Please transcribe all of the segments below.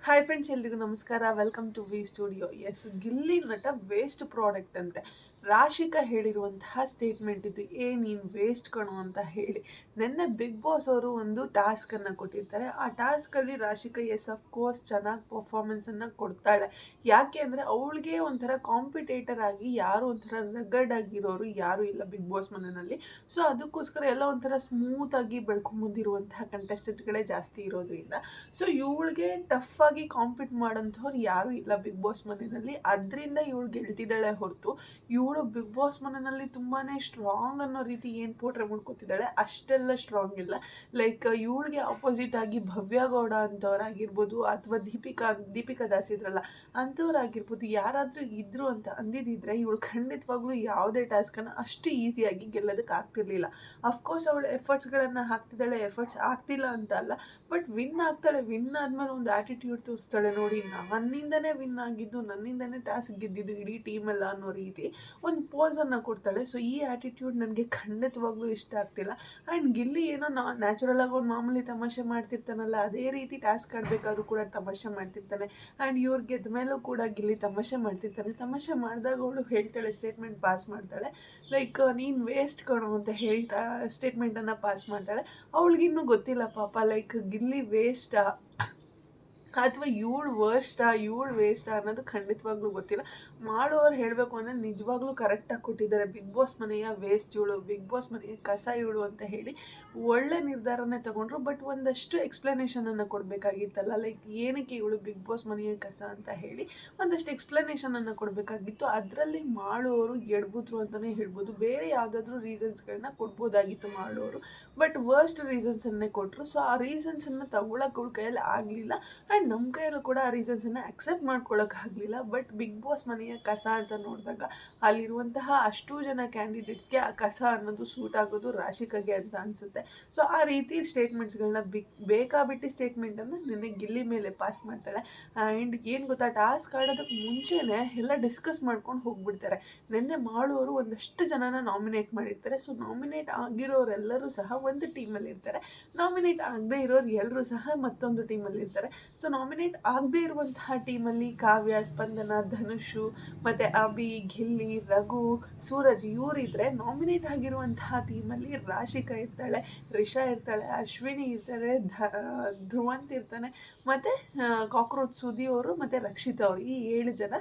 Hi friends, ಎಲ್ರಿಗೂ ನಮಸ್ಕಾರ. Welcome to V studio. Yes, Gilli Nata waste product ಅಂತೆ. ರಾಶಿಕಾ ಹೇಳಿರುವಂತಹ ಸ್ಟೇಟ್ಮೆಂಟ್ ಇದು. ನೀನು ವೇಸ್ಟ್ ಕಣೋ ಅಂತ ಹೇಳಿ ನಿನ್ನೆ ಬಿಗ್ ಬಾಸ್ ಅವರು ಒಂದು ಟಾಸ್ಕನ್ನು ಕೊಟ್ಟಿರ್ತಾರೆ. ಆ ಟಾಸ್ಕಲ್ಲಿ ರಾಶಿಕಾ ಅಫ್ಕೋರ್ಸ್ ಚೆನ್ನಾಗಿ ಪರ್ಫಾರ್ಮೆನ್ಸನ್ನು ಕೊಡ್ತಾಳೆ. ಯಾಕೆ ಅಂದರೆ ಅವಳಿಗೆ ಒಂಥರ ಕಾಂಪಿಟೇಟರ್ ಆಗಿ ಯಾರು ಒಂಥರ ರಗಡ್ ಆಗಿರೋರು ಯಾರೂ ಇಲ್ಲ ಬಿಗ್ ಬಾಸ್ ಮನೆಯಲ್ಲಿ. ಸೊ ಅದಕ್ಕೋಸ್ಕರ ಎಲ್ಲ ಒಂಥರ ಸ್ಮೂತಾಗಿ ಬೆಳ್ಕೊಂಬಂದಿರುವಂತಹ ಕಂಟೆಸ್ಟೆಂಟ್ಗಳೇ ಜಾಸ್ತಿ ಇರೋದ್ರಿಂದ ಸೊ ಇವಳಿಗೆ ಟಫ್ ಆಗಿ ಕಾಂಪೀಟ್ ಮಾಡೋಂಥವ್ರು ಯಾರೂ ಇಲ್ಲ ಬಿಗ್ ಬಾಸ್ ಮನೆಯಲ್ಲಿ. ಅದರಿಂದ ಇವಳು ಗೆಲ್ತಿದ್ದಾಳೆ ಹೊರತು ಇವಳು ಬಿಗ್ ಬಾಸ್ ಮನೆಯಲ್ಲಿ ತುಂಬಾ ಸ್ಟ್ರಾಂಗ್ ಅನ್ನೋ ರೀತಿ ಏನು ಪೋಟ್ರೆ ಮಾಡ್ಕೊತಿದ್ದಾಳೆ ಅಷ್ಟೆಲ್ಲ ಸ್ಟ್ರಾಂಗ್ ಇಲ್ಲ. ಲೈಕ್ ಇವಳಿಗೆ ಆಪೋಸಿಟ್ ಆಗಿ ಭವ್ಯ ಗೌಡ ಅಂಥವ್ರಾಗಿರ್ಬೋದು ಅಥವಾ ದೀಪಿಕಾ ದಾಸ್ ಇದ್ರಲ್ಲ ಅಂಥವ್ರಾಗಿರ್ಬೋದು, ಯಾರಾದರೂ ಇದ್ರು ಅಂತ ಅಂದಿದ್ದಿದ್ರೆ ಇವಳು ಖಂಡಿತವಾಗ್ಲೂ ಯಾವುದೇ ಟಾಸ್ಕನ್ನು ಅಷ್ಟು ಈಸಿಯಾಗಿ ಗೆಲ್ಲೋದಕ್ಕೆ ಆಗ್ತಿರ್ಲಿಲ್ಲ. ಅಫ್ಕೋರ್ಸ್ ಅವಳು ಎಫರ್ಟ್ಸ್ಗಳನ್ನು ಹಾಕ್ತಿದ್ದಾಳೆ, ಎಫರ್ಟ್ಸ್ ಆಗ್ತಿಲ್ಲ ಅಂತ ಅಲ್ಲ, ಬಟ್ ವಿನ್ ಆಗ್ತಾಳೆ. ವಿನ್ ಆದಮೇಲೆ ಒಂದು ಆ್ಯಟಿಟ್ಯೂಡ್ ತೋರಿಸ್ತಾಳೆ, ನೋಡಿ ನನ್ನಿಂದನೇ ವಿನ್ ಆಗಿದ್ದು, ನನ್ನಿಂದನೇ ಟಾಸ್ಕ್ ಗೆದ್ದಿದ್ದು ಇಡೀ ಟೀಮೆಲ್ಲ ಅನ್ನೋ ರೀತಿ ಒಂದು ಪೋಸನ್ನು ಕೊಡ್ತಾಳೆ. ಸೊ ಈ ಆ್ಯಟಿಟ್ಯೂಡ್ ನನಗೆ ಖಂಡಿತವಾಗ್ಲೂ ಇಷ್ಟ ಆಗ್ತಿಲ್ಲ. ಆ್ಯಂಡ್ ಗಿಲ್ಲಿ ಏನೋ ನ್ಯಾಚುರಲ್ ಆಗಿ ಒಂದು ಮಾಮೂಲಿ ತಮಾಷೆ ಮಾಡ್ತಿರ್ತಾನಲ್ಲ, ಅದೇ ರೀತಿ ಟಾಸ್ಕ್ ಆಡಬೇಕಾದ್ರೂ ಕೂಡ ತಮಾಷೆ ಮಾಡ್ತಿರ್ತಾನೆ. ಆ್ಯಂಡ್ ಇವ್ರು ಗೆದ್ದ ಮೇಲೂ ಕೂಡ ಗಿಲ್ಲಿ ತಮಾಷೆ ಮಾಡ್ತಿರ್ತಾನೆ. ತಮಾಷೆ ಮಾಡಿದಾಗ ಅವಳು ಹೇಳ್ತಾಳೆ, ಸ್ಟೇಟ್ಮೆಂಟ್ ಪಾಸ್ ಮಾಡ್ತಾಳೆ, ಲೈಕ್ ನೀನು ವೇಸ್ಟ್ ಕಣೋ ಅಂತ ಹೇಳ್ತಾ ಸ್ಟೇಟ್ಮೆಂಟನ್ನು ಪಾಸ್ ಮಾಡ್ತಾಳೆ. ಅವಳಿಗಿನ್ನೂ ಗೊತ್ತಿಲ್ಲ ಪಾಪ, ಲೈಕ್ ಗಿಲ್ಲಿ ವೇಸ್ಟಾ ಅಥವಾ ಇವಳು ವೇಸ್ಟಾ ಅನ್ನೋದು ಖಂಡಿತವಾಗ್ಲೂ ಗೊತ್ತಿಲ್ಲ. ಮಾಡೋರು ಹೇಳಬೇಕು ಅಂದರೆ ನಿಜವಾಗ್ಲೂ ಕರೆಕ್ಟಾಗಿ ಕೊಟ್ಟಿದ್ದಾರೆ. ಬಿಗ್ ಬಾಸ್ ಮನೆಯ ವೇಸ್ಟ್ ಇವಳು, ಬಿಗ್ ಬಾಸ್ ಮನೆಯ ಕಸ ಇವಳು ಅಂತ ಹೇಳಿ ಒಳ್ಳೆ ನಿರ್ಧಾರನೇ ತಗೊಂಡ್ರು. ಬಟ್ ಒಂದಷ್ಟು ಎಕ್ಸ್ಪ್ಲನೇಷನನ್ನು ಕೊಡಬೇಕಾಗಿತ್ತಲ್ಲ, ಲೈಕ್ ಏನಕ್ಕೆ ಇವಳು ಬಿಗ್ ಬಾಸ್ ಮನೆಯ ಕಸ ಅಂತ ಹೇಳಿ ಒಂದಷ್ಟು ಎಕ್ಸ್ಪ್ಲನೇಷನನ್ನು ಕೊಡಬೇಕಾಗಿತ್ತು. ಅದರಲ್ಲಿ ಮಾಡೋರು ಎಡ್ಬುದ್ರು ಅಂತಲೇ ಹೇಳ್ಬೋದು. ಬೇರೆ ಯಾವುದಾದ್ರೂ ರೀಸನ್ಸ್ಗಳನ್ನ ಕೊಡ್ಬೋದಾಗಿತ್ತು ಮಾಡೋರು, ಬಟ್ ವರ್ಸ್ಟ್ ರೀಸನ್ಸನ್ನೇ ಕೊಟ್ಟರು. ಸೊ ಆ ರೀಸನ್ಸನ್ನು ತಗೊಳಕ್ಕೆ ಅವಳ ಕೈಯಲ್ಲಿ ಆಗಲಿಲ್ಲ. ಆ್ಯಂಡ್ ನಮ್ಮ ಕೈಯಲ್ಲೂ ಕೂಡ ಆ ರೀಸನ್ಸನ್ನು ಅಕ್ಸೆಪ್ಟ್ ಮಾಡ್ಕೊಳ್ಳೋಕ್ಕಾಗಲಿಲ್ಲ. ಬಟ್ ಬಿಗ್ ಬಾಸ್ ಮನೆಯ ಕಸ ಅಂತ ನೋಡಿದಾಗ ಅಲ್ಲಿರುವಂತಹ ಅಷ್ಟೂ ಜನ ಕ್ಯಾಂಡಿಡೇಟ್ಸ್ಗೆ ಆ ಕಸ ಅನ್ನೋದು ಸೂಟ್ ಆಗೋದು ರಾಶಿಕಾಗೆ ಅಂತ ಅನಿಸುತ್ತೆ. ಸೊ ಆ ರೀತಿ ಸ್ಟೇಟ್ಮೆಂಟ್ಸ್ಗಳನ್ನ ಬೇಕಾಬಿಟ್ಟು ಸ್ಟೇಟ್ಮೆಂಟನ್ನು ನಿನ್ನೆ ಗಿಲ್ಲಿ ಮೇಲೆ ಪಾಸ್ ಮಾಡ್ತಾಳೆ. ಆ್ಯಂಡ್ ಏನು ಗೊತ್ತಾ, ಟಾಸ್ಕ್ ಆಡೋದಕ್ಕೆ ಮುಂಚೆನೇ ಎಲ್ಲ ಡಿಸ್ಕಸ್ ಮಾಡ್ಕೊಂಡು ಹೋಗ್ಬಿಡ್ತಾರೆ. ನಿನ್ನೆ ಮಾಡೋರು ಒಂದಷ್ಟು ಜನನ ನಾಮಿನೇಟ್ ಮಾಡಿರ್ತಾರೆ. ಸೊ ನಾಮಿನೇಟ್ ಆಗಿರೋರೆಲ್ಲರೂ ಸಹ ಒಂದು ಟೀಮಲ್ಲಿ ಇರ್ತಾರೆ, ನಾಮಿನೇಟ್ ಆಗದೆ ಇರೋರು ಎಲ್ಲರೂ ಸಹ ಮತ್ತೊಂದು ಟೀಮಲ್ಲಿ ಇರ್ತಾರೆ. ಸೊ ನಾಮಿನೇಟ್ ಆಗದೆ ಇರುವಂತಹ ಟೀಮಲ್ಲಿ ಕಾವ್ಯ, ಸ್ಪಂದನ, ಧನುಷು ಮತ್ತು ಅಭಿ, ಗಿಲ್ಲಿ, ರಘು, ಸೂರಜ್ ಇವರಿದ್ದರೆ, ನಾಮಿನೇಟ್ ಆಗಿರುವಂತಹ ಟೀಮಲ್ಲಿ ರಾಶಿಕಾ ಇರ್ತಾಳೆ, ರಿಷಾ ಇರ್ತಾಳೆ, ಅಶ್ವಿನಿ ಇರ್ತಾರೆ, ಧ್ರುವಂತ್ ಇರ್ತಾನೆ, ಮತ್ತು ಕಾಕ್ರೋಚ್ ಸುದಿ ಅವರು ಮತ್ತು ರಕ್ಷಿತಾ ಅವರು, ಈ 7 ಜನ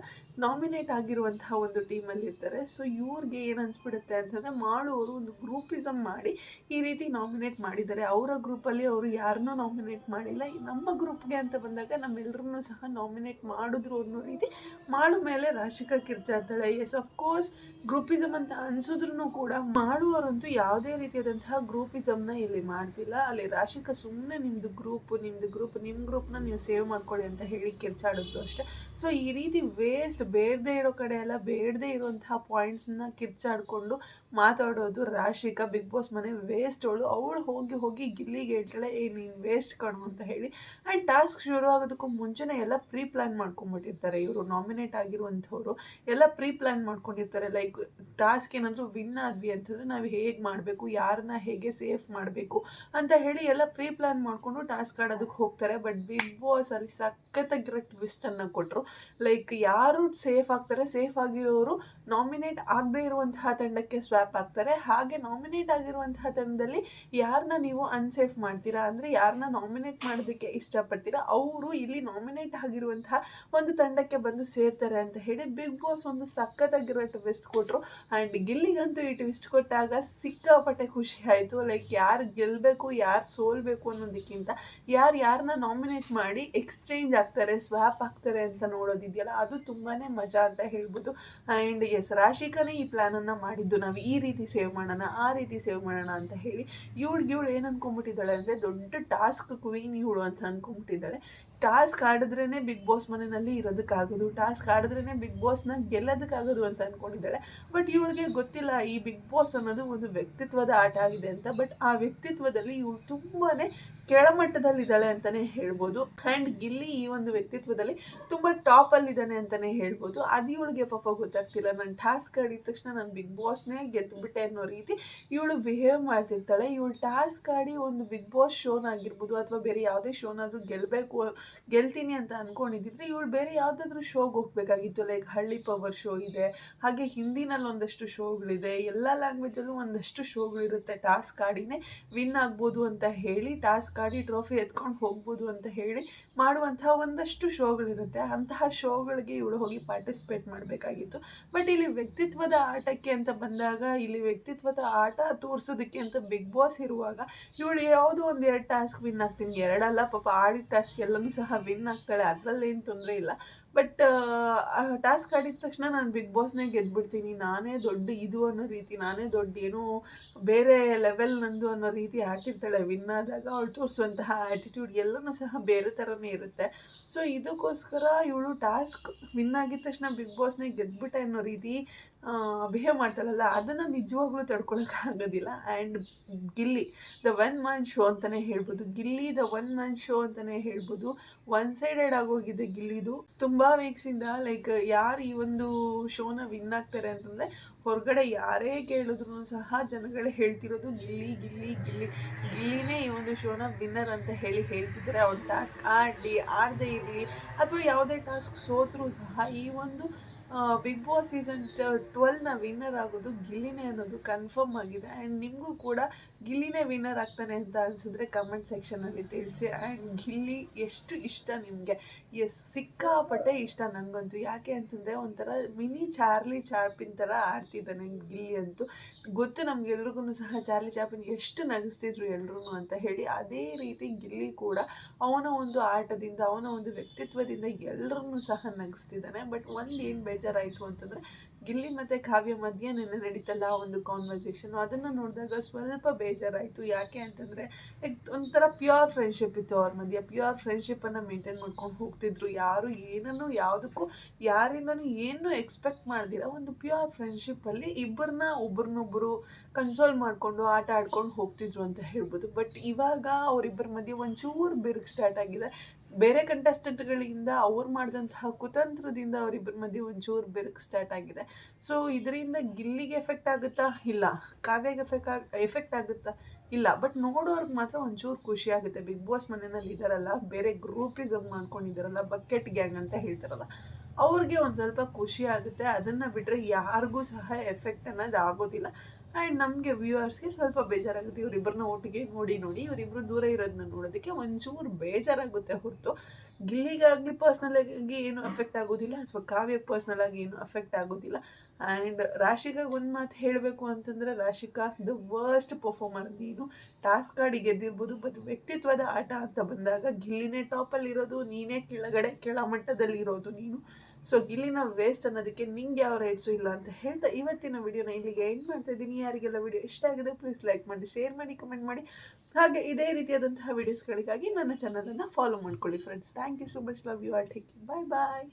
ನಾಮಿನೇಟ್ ಆಗಿರುವಂತಹ ಒಂದು ಟೀಮಲ್ಲಿ ಇರ್ತಾರೆ. ಸೊ ಇವ್ರಿಗೆ ಏನು ಅನಿಸ್ಬಿಡುತ್ತೆ ಅಂತಂದರೆ, ಮಾಡೋರು ಒಂದು ಗ್ರೂಪಿಸಮ್ ಮಾಡಿ ಈ ರೀತಿ ನಾಮಿನೇಟ್ ಮಾಡಿದ್ದಾರೆ. ಅವರ ಗ್ರೂಪಲ್ಲಿ ಅವರು ಯಾರನ್ನೂ ನಾಮಿನೇಟ್ ಮಾಡಿಲ್ಲ, ನಮ್ಮ ಗ್ರೂಪ್ಗೆ ಅಂತ ಬಂದಾಗ ನಮ್ಮೆಲ್ಲರನ್ನೂ ಸಹ ನಾಮಿನೇಟ್ ಮಾಡಿದ್ರು ಅನ್ನೋ ರೀತಿ ಮಾಡು ಮೇಲೆ ರಾಶಿಕಾ ಕಿರ್ಚಾಡ್ತಾಳೆ. ಅಫ್ಕೋರ್ಸ್ ಗ್ರೂಪಿಸಮ್ ಅಂತ ಅನಿಸಿದ್ರು ಕೂಡ ಮಾಡುವವರಂತೂ ಯಾವುದೇ ರೀತಿಯಾದಂತಹ ಗ್ರೂಪಿಸಮ್ನ ಇಲ್ಲಿ ಮಾಡ್ತಿಲ್ಲ. ಅಲ್ಲಿ ರಾಶಿಕಾ ಸುಮ್ಮನೆ ನಿಮ್ಮದು ಗ್ರೂಪ್ ನಿಮ್ಮ ಗ್ರೂಪ್ನ ನೀವು ಸೇವ್ ಮಾಡ್ಕೊಳ್ಳಿ ಅಂತ ಹೇಳಿ ಕಿರ್ಚಾಡಿದ್ರು ಅಷ್ಟೇ. ಸೊ ಈ ರೀತಿ ವೇಸ್ಟ್, ಬೇಡದೇ ಇರೋ ಕಡೆ ಎಲ್ಲ ಬೇಡದೇ ಇರುವಂತಹ ಪಾಯಿಂಟ್ಸನ್ನ ಕಿರ್ಚಾಡಿಕೊಂಡು ಮಾತಾಡೋದು ರಾಶಿಕಾ. ಬಿಗ್ ಬಾಸ್ ಮನೆ ವೇಸ್ಟ್ ಅವಳು ಹೋಗಿ ಗಿಲ್ಲಿಗೆ ಹೇಳ್ತಾಳೆ, ನೀನು ವೇಸ್ಟ್ ಕಣು ಅಂತ ಹೇಳಿ. ಆ್ಯಂಡ್ ಟಾಸ್ಕ್ ಶುರು ಆಗೋದಕ್ಕೂ ಮುಂಚೆನೇ ಎಲ್ಲ ಪ್ರೀ ಪ್ಲ್ಯಾನ್ ಮಾಡ್ಕೊಂಡ್ಬಿಟ್ಟಿರ್ತಾರೆ ಇವರು. ನಾಮಿನೇಟ್ ಆಗಿರುವಂಥವ್ರು ಎಲ್ಲ ಪ್ರೀ ಪ್ಲ್ಯಾನ್ ಮಾಡ್ಕೊಂಡಿರ್ತಾರೆ. ಲೈಕ್ ಟಾಸ್ಕ್ ಏನಾದರೂ ವಿನ್ ಆದ್ವಿ ಅಂತಂದರೆ ನಾವು ಹೇಗೆ ಮಾಡಬೇಕು, ಯಾರನ್ನ ಹೇಗೆ ಸೇಫ್ ಮಾಡಬೇಕು ಅಂತ ಹೇಳಿ ಎಲ್ಲ ಪ್ರೀ ಪ್ಲ್ಯಾನ್ ಮಾಡಿಕೊಂಡು ಟಾಸ್ಕ್ ಆಡೋದಕ್ಕೆ ಹೋಗ್ತಾರೆ. ಬಟ್ ಬಿಗ್ ಬಾಸ್ ಅಲ್ಲಿ ಸಖತ್ತಾಗಿರೋ ಟ್ವಿಸ್ಟನ್ನು ಕೊಟ್ಟರು. ಲೈಕ್ ಯಾರು ಸೇಫ್ ಆಗ್ತಾರೆ, ಸೇಫ್ ಆಗಿರೋರು ನಾಮಿನೇಟ್ ಆಗದೇ ಇರುವಂತಹ ತಂಡಕ್ಕೆ ಸ್ವ್ಯಾಪ್ ಆಗ್ತಾರೆ. ಹಾಗೆ ನಾಮಿನೇಟ್ ಆಗಿರುವಂತಹ ತಂಡದಲ್ಲಿ ಯಾರನ್ನ ನೀವು ಅನ್ಸೇಫ್ ಮಾಡ್ತೀರಾ, ಅಂದರೆ ಯಾರನ್ನ ನಾಮಿನೇಟ್ ಮಾಡೋದಕ್ಕೆ ಇಷ್ಟಪಡ್ತೀರಾ, ಅವರು ಇಲ್ಲಿ ನಾಮಿನೇಟ್ ಆಗಿರುವಂತಹ ಒಂದು ತಂಡಕ್ಕೆ ಬಂದು ಸೇರ್ತಾರೆ ಅಂತ ಹೇಳಿ ಬಿಗ್ ಬಾಸ್ ಒಂದು ಸಖತ್ತಾಗಿರೋ ಟ್ವಿಸ್ಟ್ ಕೊಟ್ಟರು. ಆ್ಯಂಡ್ ಗಿಲ್ಲಿಗಂತೂ ಈ ಟ್ವಿಸ್ಟ್ ಕೊಟ್ಟಾಗ ಸಿಕ್ಕಾಪಟ್ಟೆ ಖುಷಿ ಆಯಿತು. ಲೈಕ್ ಯಾರು ಗೆಲ್ಲಬೇಕು, ಯಾರು ಸೋಲ್ಬೇಕು ಅನ್ನೋದಕ್ಕಿಂತ ಯಾರನ್ನ ನಾಮಿನೇಟ್ ಮಾಡಿ ಎಕ್ಸ್ಚೇಂಜ್ ಆಗ್ತಾರೆ, ಸ್ವ್ಯಾಪ್ ಆಗ್ತಾರೆ ಅಂತ ನೋಡೋದಿದೆಯಲ್ಲ, ಅದು ತುಂಬಾ ಮಜಾ ಅಂತ ಹೇಳ್ಬೋದು. ಆ್ಯಂಡ್ ರಾಶಿಕಾನೇ ಈ ಪ್ಲ್ಯಾನನ್ನು ಮಾಡಿದ್ದು, ನಾವು ಈ ರೀತಿ ಸೇವ್ ಮಾಡೋಣ, ಆ ರೀತಿ ಸೇವ್ ಮಾಡೋಣ ಅಂತ ಹೇಳಿ. ಇವಳು ಏನು ಅಂದ್ಕೊಂಡ್ಬಿಟ್ಟಿದ್ದಾಳೆ ಅಂದರೆ, ದೊಡ್ಡ ಟಾಸ್ಕ್ ಕ್ವೀನ್ ಇವಳು ಅಂತ ಅಂದ್ಕೊಂಡ್ಬಿಟ್ಟಿದ್ದಾಳೆ. ಟಾಸ್ಕ್ ಆಡಿದ್ರೇ ಬಿಗ್ ಬಾಸ್ ಮನೆಯಲ್ಲಿ ಇರೋದಕ್ಕಾಗೋದು, ಟಾಸ್ಕ್ ಆಡಿದ್ರೇ ಬಿಗ್ ಬಾಸ್ನ ಗೆಲ್ಲೋದಕ್ಕಾಗೋದು ಅಂತ ಅಂದ್ಕೊಂಡಿದ್ದಾಳೆ. ಬಟ್ ಇವಳಿಗೆ ಗೊತ್ತಿಲ್ಲ ಈ ಬಿಗ್ ಬಾಸ್ ಅನ್ನೋದು ಒಂದು ವ್ಯಕ್ತಿತ್ವದ ಆಟ ಆಗಿದೆ ಅಂತ. ಬಟ್ ಆ ವ್ಯಕ್ತಿತ್ವದಲ್ಲಿ ಇವಳು ತುಂಬಾ ಕೆಳಮಟ್ಟದಲ್ಲಿದ್ದಾಳೆ ಅಂತಲೇ ಹೇಳ್ಬೋದು. ಆ್ಯಂಡ್ ಗಿಲ್ಲಿ ಈ ಒಂದು ವ್ಯಕ್ತಿತ್ವದಲ್ಲಿ ತುಂಬ ಟಾಪಲ್ಲಿದ್ದಾನೆ ಅಂತಲೇ ಹೇಳ್ಬೋದು. ಅದು ಇವಳಿಗೆ ಪಾಪ ಗೊತ್ತಾಗ್ತಿಲ್ಲ. ನಾನು ಟಾಸ್ಕ್ ಆಡಿದ ತಕ್ಷಣ ನಾನು ಬಿಗ್ ಬಾಸ್ನೇ ಗೆದ್ದುಬಿಟ್ಟೆ ಅನ್ನೋ ರೀತಿ ಇವಳು ಬಿಹೇವ್ ಮಾಡ್ತಿರ್ತಾಳೆ. ಇವಳು ಟಾಸ್ಕ್ ಆಡಿ ಒಂದು ಬಿಗ್ ಬಾಸ್ ಶೋನಾಗಿರ್ಬೋದು ಅಥವಾ ಬೇರೆ ಯಾವುದೇ ಶೋನಾದರೂ ಗೆಲ್ತೀನಿ ಅಂತ ಅಂದ್ಕೊಂಡಿದ್ದಿದ್ರೆ ಇವಳು ಬೇರೆ ಯಾವುದಾದ್ರೂ ಶೋಗೆ ಹೋಗಬೇಕಾಗಿತ್ತು. ಲೈಕ್ ಹಳ್ಳಿ ಪವರ್ ಶೋ ಇದೆ, ಹಾಗೆ ಹಿಂದಿನಲ್ಲಿ ಒಂದಷ್ಟು ಶೋಗಳಿದೆ, ಎಲ್ಲ ಲ್ಯಾಂಗ್ವೇಜಲ್ಲೂ ಒಂದಷ್ಟು ಶೋಗಳಿರುತ್ತೆ. ಟಾಸ್ಕ್ ಆಡಿನೇ ವಿನ್ ಆಗ್ಬೋದು ಅಂತ ಹೇಳಿ, ಟಾಸ್ಕ್ ಆಡಿ ಟ್ರೋಫಿ ಎತ್ಕೊಂಡು ಹೋಗ್ಬೋದು ಅಂತ ಹೇಳಿ ಮಾಡುವಂತಹ ಒಂದಷ್ಟು ಶೋಗಳಿರುತ್ತೆ. ಅಂತಹ ಶೋಗಳಿಗೆ ಇವಳು ಹೋಗಿ ಪಾರ್ಟಿಸಿಪೇಟ್ ಮಾಡಬೇಕಾಗಿತ್ತು. ಬಟ್ ಇಲ್ಲಿ ವ್ಯಕ್ತಿತ್ವದ ಆಟಕ್ಕೆ ಅಂತ ಬಂದಾಗ, ಇಲ್ಲಿ ವ್ಯಕ್ತಿತ್ವದ ಆಟ ತೋರಿಸೋದಕ್ಕೆ ಅಂತ ಬಿಗ್ ಬಾಸ್ ಇರುವಾಗ ಇವಳು ಯಾವುದೋ ಒಂದು 2 ಟಾಸ್ಕ್ ವಿನ್ ಆಗ್ತೀನಿ, 2 ಅಲ್ಲ ಪಾಪ ಆಡಿದ ಟಾಸ್ಕ್ ಎಲ್ಲನೂ ಸಹ ವಿನ್ ಆಗ್ತಾಳೆ, ಅದರಲ್ಲೇನು ತೊಂದರೆ ಇಲ್ಲ. ಬಟ್ ಟಾಸ್ಕ್ ಆಡಿದ ತಕ್ಷಣ ನಾನು ಬಿಗ್ ಬಾಸ್ನೇ ಗೆದ್ಬಿಡ್ತೀನಿ, ನಾನೇ ದೊಡ್ಡ ಇದು ಅನ್ನೋ ರೀತಿ, ನಾನೇ ದೊಡ್ಡ ಏನೋ ಬೇರೆ ಲೆವೆಲ್ ನಂದು ಅನ್ನೋ ರೀತಿ ಆಡ್ತಿರ್ತಾಳೆ. ವಿನ್ ಆದಾಗ ಅವಳು ತೋರಿಸುವಂತಹ ಆ್ಯಟಿಟ್ಯೂಡ್ ಎಲ್ಲನೂ ಸಹ ಬೇರೆ ಥರನೇ ಇರುತ್ತೆ. ಸೊ ಇದಕ್ಕೋಸ್ಕರ ಇವಳು ಟಾಸ್ಕ್ ವಿನ್ ಆಗಿದ ತಕ್ಷಣ ಬಿಗ್ ಬಾಸ್ನೇ ಗೆದ್ಬಿಟ್ಟೆ ಅನ್ನೋ ರೀತಿ ಬಿಹೇವ್ ಮಾಡ್ತಾಳಲ್ಲ, ಅದನ್ನು ನಿಜವಾಗ್ಲೂ ತಡ್ಕೊಳಕ್ಕಾಗೋದಿಲ್ಲ. And Gilli the one man show ಅಂತಲೇ ಹೇಳ್ಬೋದು. Gilli the one man show ಅಂತಲೇ ಹೇಳ್ಬೋದು. ಒನ್ ಸೈಡೆಡ್ ಆಗೋಗಿದೆ ಗಿಲ್ಲಿದು. ತುಂಬ ವೀಕ್ಸಿಂದ ಲೈಕ್ ಯಾರು ಈ ಒಂದು ಶೋನ ವಿನ್ ಆಗ್ತಾರೆ ಅಂತಂದರೆ, ಹೊರಗಡೆ ಯಾರೇ ಕೇಳಿದ್ರು ಸಹ ಜನಗಳೇ ಹೇಳ್ತಿರೋದು ಗಿಲ್ಲಿ ಗಿಲ್ಲಿ ಗಿಲ್ಲಿ ಗಿಲ್ಲಿನೇ ಈ ಒಂದು ಶೋನ ವಿನ್ನರ್ ಅಂತ ಹೇಳ್ತಿದ್ದಾರೆ. ಅವ್ರು ಟಾಸ್ಕ್ ಆಡದೇ ಇರಲಿ ಅಥವಾ ಯಾವುದೇ ಟಾಸ್ಕ್ ಸೋತ್ರೂ ಸಹ ಈ ಒಂದು ಬಿಗ್ ಬಾಸ್ ಸೀಸನ್ 12ನ ವಿನ್ನರ್ ಆಗೋದು ಗಿಲ್ಲಿನೇ ಅನ್ನೋದು ಕನ್ಫರ್ಮ್ ಆಗಿದೆ. ಆ್ಯಂಡ್ ನಿಮಗೂ ಕೂಡ ಗಿಲ್ಲಿನೇ ವಿನ್ನರ್ ಆಗ್ತಾನೆ ಅಂತ ಅನಿಸಿದ್ರೆ ಕಮೆಂಟ್ ಸೆಕ್ಷನಲ್ಲಿ ತಿಳಿಸಿ. ಆ್ಯಂಡ್ ಗಿಲ್ಲಿ ಎಷ್ಟು ಇಷ್ಟ ನಿಮಗೆ? ಸಿಕ್ಕಾಪಟ್ಟೆ ಇಷ್ಟ ನನಗಂತೂ. ಯಾಕೆ ಅಂತಂದರೆ ಒಂಥರ ಮಿನಿ ಚಾರ್ಲಿ ಚಾಪ್ಲಿನ್ ಥರ ಆಡ್ತಿದ್ದಾನೆ ಗಿಲ್ಲಿ ಅಂತೂ. ಗೊತ್ತು ನಮಗೆಲ್ರಿಗೂ ಸಹ ಚಾರ್ಲಿ ಚಾಪ್ಲಿನ್ ಎಷ್ಟು ನಗಿಸ್ತಿದ್ರು ಎಲ್ರೂ ಅಂತ ಹೇಳಿ. ಅದೇ ರೀತಿ ಗಿಲ್ಲಿ ಕೂಡ ಅವನ ಒಂದು ಆಟದಿಂದ, ಅವನ ಒಂದು ವ್ಯಕ್ತಿತ್ವದಿಂದ ಎಲ್ಲರನ್ನೂ ಸಹ ನಗಿಸ್ತಿದ್ದಾನೆ. ಬಟ್ ಒಂದು ಏನು ಬೇಜಾರಾಯಿತು ಅಂತಂದರೆ, ಗಿಲ್ಲಿ ಮತ್ತು ಕಾವ್ಯ ಮಧ್ಯೆ ನೆನ್ನೆ ನಡೀತಲ್ಲ ಒಂದು ಕಾನ್ವರ್ಸೇಷನು, ಅದನ್ನು ನೋಡಿದಾಗ ಸ್ವಲ್ಪ ಬೇಜಾರಾಯಿತು. ಯಾಕೆ ಅಂತಂದರೆ ಲೈಕ್ ಒಂಥರ ಪ್ಯೂರ್ ಫ್ರೆಂಡ್ಶಿಪ್ ಇತ್ತು ಅವ್ರ ಮಧ್ಯೆ. ಪ್ಯೂರ್ ಫ್ರೆಂಡ್ಶಿಪ್ಪನ್ನು ಮೇಂಟೈನ್ ಮಾಡ್ಕೊಂಡು ಹೋಗ್ತಿದ್ರು. ಯಾರು ಏನನ್ನು ಯಾವುದಕ್ಕೂ ಯಾರಿಂದನೂ ಏನೂ ಎಕ್ಸ್ಪೆಕ್ಟ್ ಮಾಡ್ದಿರ ಒಂದು ಪ್ಯೂರ್ ಫ್ರೆಂಡ್ಶಿಪ್ಪಲ್ಲಿ ಒಬ್ರನ್ನೊಬ್ಬರು ಕನ್ಸೋಲ್ ಮಾಡಿಕೊಂಡು ಆಟ ಆಡ್ಕೊಂಡು ಹೋಗ್ತಿದ್ರು ಅಂತ ಹೇಳ್ಬೋದು. ಬಟ್ ಇವಾಗ ಅವರಿಬ್ಬರ ಮಧ್ಯೆ ಒಂಚೂರು ಬಿರುಕು ಸ್ಟಾರ್ಟ್ ಆಗಿದೆ. ಬೇರೆ ಕಂಟೆಸ್ಟೆಂಟ್ಗಳಿಂದ ಅವ್ರು ಮಾಡಿದಂತಹ ಕುತಂತ್ರದಿಂದ ಅವರಿಬ್ಬರ ಮಧ್ಯೆ ಒಂಚೂರು ಬೆರಕು ಸ್ಟಾರ್ಟ್ ಆಗಿದೆ. ಸೊ ಇದರಿಂದ ಗಿಲ್ಲಿಗೆ ಎಫೆಕ್ಟ್ ಆಗುತ್ತಾ? ಇಲ್ಲ. ಕಾವ್ಯಗೆ ಎಫೆಕ್ಟ್ ಆಗುತ್ತಾ? ಇಲ್ಲ. ಬಟ್ ನೋಡೋರ್ಗೆ ಮಾತ್ರ ಒಂಚೂರು ಖುಷಿ ಆಗುತ್ತೆ. ಬಿಗ್ ಬಾಸ್ ಮನೆಯಲ್ಲಿ ಇದ್ದಾರಲ್ಲ, ಬೇರೆ ಗ್ರೂಪಿಸಮ್ ಮಾಡ್ಕೊಂಡಿದ್ದಾರಲ್ಲ, ಬಕೆಟ್ ಗ್ಯಾಂಗ್ ಅಂತ ಹೇಳ್ತಾರಲ್ಲ, ಅವ್ರಿಗೆ ಒಂದು ಸ್ವಲ್ಪ ಖುಷಿ ಆಗುತ್ತೆ. ಅದನ್ನು ಬಿಟ್ಟರೆ ಯಾರಿಗೂ ಸಹ ಎಫೆಕ್ಟ್ ಅನ್ನೋದು ಆಗೋದಿಲ್ಲ. ಆ್ಯಂಡ್ ನಮಗೆ ವ್ಯೂವರ್ಸ್ಗೆ ಸ್ವಲ್ಪ ಬೇಜಾರಾಗುತ್ತೆ. ಇವರಿಬ್ಬರನ್ನ ಒಟ್ಟಿಗೆ ನೋಡಿ ಇವರಿಬ್ಬರು ದೂರ ಇರೋದನ್ನ ನೋಡೋದಕ್ಕೆ ಒಂಚೂರು ಬೇಜಾರಾಗುತ್ತೆ ಹೊರತು ಗಿಲ್ಲಿಗಾಗಲಿ ಪರ್ಸ್ನಲಾಗಿ ಏನು ಅಫೆಕ್ಟ್ ಆಗೋದಿಲ್ಲ, ಅಥವಾ ಕಾವ್ಯಕ್ಕೆ ಪರ್ಸ್ನಲಾಗಿ ಏನು ಅಫೆಕ್ಟ್ ಆಗೋದಿಲ್ಲ. ಆ್ಯಂಡ್ ರಾಶಿಕಾಗೆ ಒಂದು ಮಾತು ಹೇಳಬೇಕು ಅಂತಂದರೆ, ರಾಶಿಕಾ ದ ವರ್ಸ್ಟ್ ಪರ್ಫಾರ್ಮರ್ ನೀನು. ಟಾಸ್ಕ್ ಆಡಿ ಗೆದ್ದಿರ್ಬೋದು, ಬಟ್ ವ್ಯಕ್ತಿತ್ವದ ಆಟ ಅಂತ ಬಂದಾಗ ಗಿಲ್ಲಿನೇ ಟಾಪಲ್ಲಿರೋದು, ನೀನೇ ಕೆಳಮಟ್ಟದಲ್ಲಿ ಇರೋದು ನೀನು. ಸೊ ಗಿಲ್ಲಿನ ವೇಸ್ಟ್ ಅನ್ನೋದಕ್ಕೆ ನಿಂಗೆ ಯಾವ ರೈಟ್ಸು ಇಲ್ಲ ಅಂತ ಹೇಳ್ತಾ ಇವತ್ತಿನ ವಿಡಿಯೋನ ಇಲ್ಲಿಗೆ ಎಂಡ್ ಮಾಡ್ತಾ ಇದ್ದೀನಿ. ಯಾರಿಗೆಲ್ಲ ವಿಡಿಯೋ ಇಷ್ಟ ಆಗಿದೆ ಪ್ಲೀಸ್ ಲೈಕ್ ಮಾಡಿ, ಶೇರ್ ಮಾಡಿ, ಕಮೆಂಟ್ ಮಾಡಿ. ಹಾಗೆ ಇದೇ ರೀತಿಯಾದಂತಹ ವಿಡಿಯೋಸ್ಗಳಿಗಾಗಿ ನನ್ನ ಚಾನಲನ್ನು ಫಾಲೋ ಮಾಡ್ಕೊಳ್ಳಿ friends. Thank you so much. Love you all. Take care. Bye bye.